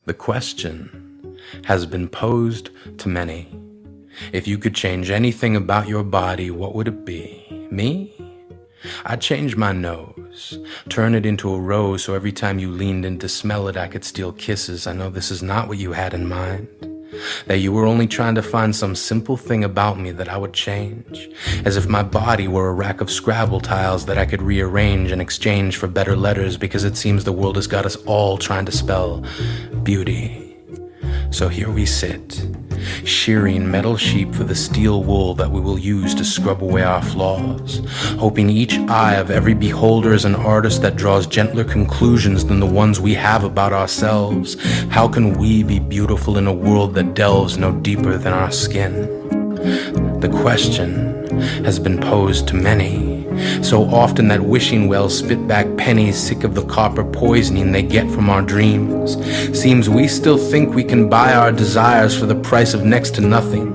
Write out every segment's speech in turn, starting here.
The question has been posed to many. If you could change anything about your body, what would it be? Me? I'd change my nose, turn it into a rose so every time you leaned in to smell it, I could steal kisses. I know this is not what you had in mind, that you were only trying to find some simple thing about me that I would change, as if my body were a rack of Scrabble tiles that I could rearrange in exchange for better letters, because it seems the world has got us all trying to spell beauty. So here we sit, shearing metal sheep for the steel wool that we will use to scrub away our flaws, hoping each eye of every beholder is an artist that draws gentler conclusions than the ones we have about ourselves. How can we be beautiful in a world that delves no deeper than our skin? The question has been posed to many, so often that wishing wells spit back pennies, sick of the copper poisoning they get from our dreams. Seems we still think we can buy our desires for the price of next to nothing.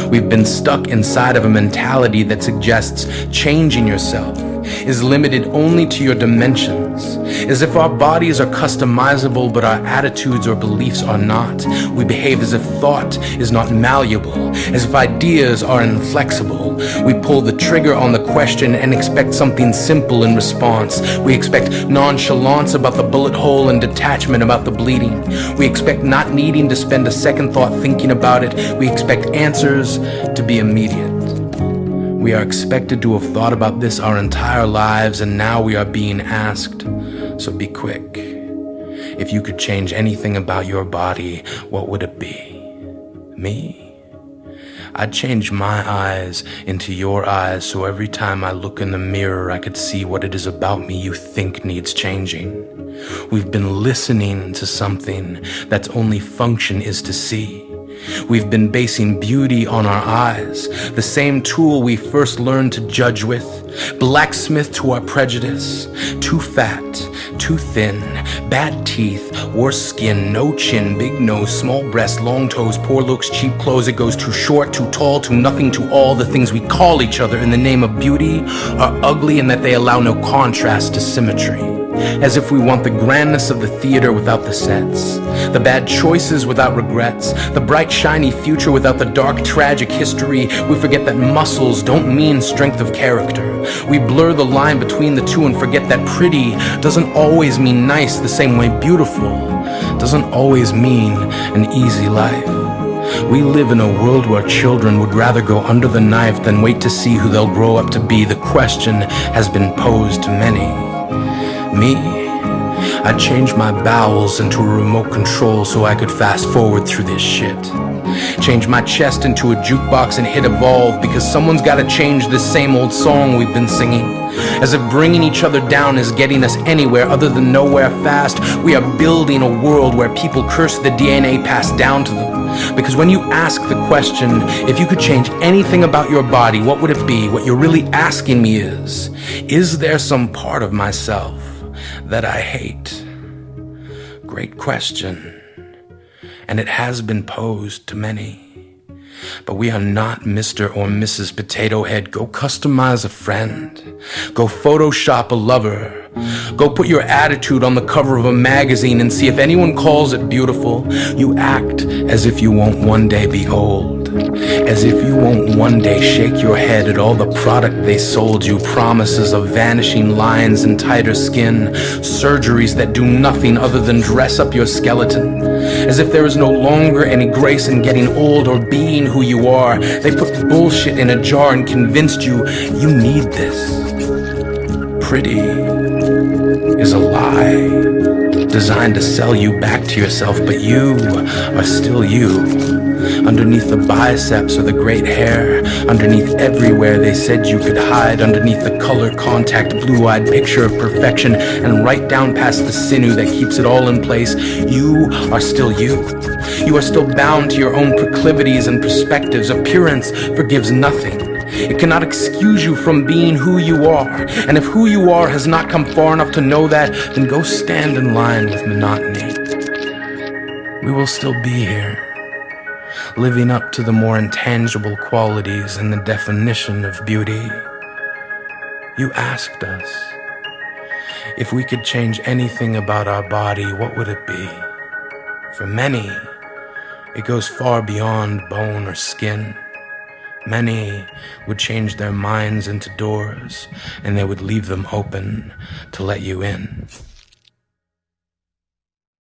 We've been stuck inside of a mentality that suggests changing yourself is limited only to your dimensions, as if our bodies are customizable but our attitudes or beliefs are not. We behave as if thought is not malleable, as if ideas are inflexible. We pull the trigger on the question and expect something simple in response. We expect nonchalance about the bullet hole and detachment about the bleeding. We expect not needing to spend a second thought thinking about it. We expect answers to be immediate. We are expected to have thought about this our entire lives, and now we are being asked, so be quick. If you could change anything about your body, what would it be? Me? I'd change my eyes into your eyes, so every time I look in the mirror, I could see what it is about me you think needs changing. We've been listening to something that's only function is to see. We've been basing beauty on our eyes, the same tool we first learned to judge with. Blacksmith to our prejudice. Too fat, too thin, bad teeth, worse skin, no chin, big nose, small breasts, long toes, poor looks, cheap clothes. It goes too short, too tall, too nothing, to all the things we call each other in the name of beauty are ugly, and that they allow no contrast to symmetry. As if we want the grandness of the theater without the sets, the bad choices without regrets, the bright shiny future without the dark tragic history. We forget that muscles don't mean strength of character. We blur the line between the two and forget that pretty doesn't always mean nice, the same way beautiful doesn't always mean an easy life. We live in a world where children would rather go under the knife than wait to see who they'll grow up to be. The question has been posed to many. Me? I'd change my bowels into a remote control so I could fast forward through this shit. Change my chest into a jukebox and hit evolve, because someone's gotta change this same old song we've been singing. As if bringing each other down is getting us anywhere other than nowhere fast. We are building a world where people curse the DNA passed down to them. Because when you ask the question, if you could change anything about your body, what would it be? What you're really asking me is there some part of myself that I hate? Great question. And it has been posed to many. But we are not Mr. or Mrs. Potato Head. Go customize a friend. Go Photoshop a lover. Go put your attitude on the cover of a magazine and see if anyone calls it beautiful. You act as if you won't one day be old. As if you won't one day shake your head at all the product they sold you. Promises of vanishing lines and tighter skin. Surgeries that do nothing other than dress up your skeleton. As if there is no longer any grace in getting old or being who you are. They put bullshit in a jar and convinced you you need this. Pretty is a lie, designed to sell you back to yourself, but you are still you. Underneath the biceps or the great hair, underneath everywhere they said you could hide, underneath the color contact, blue-eyed picture of perfection, and right down past the sinew that keeps it all in place, you are still you. You are still bound to your own proclivities and perspectives. Appearance forgives nothing. It cannot excuse you from being who you are. And if who you are has not come far enough to know that, then go stand in line with monotony. We will still be here, living up to the more intangible qualities and the definition of beauty. You asked us, if we could change anything about our body, what would it be? For many, it goes far beyond bone or skin. Many would change their minds into doors, and they would leave them open to let you in.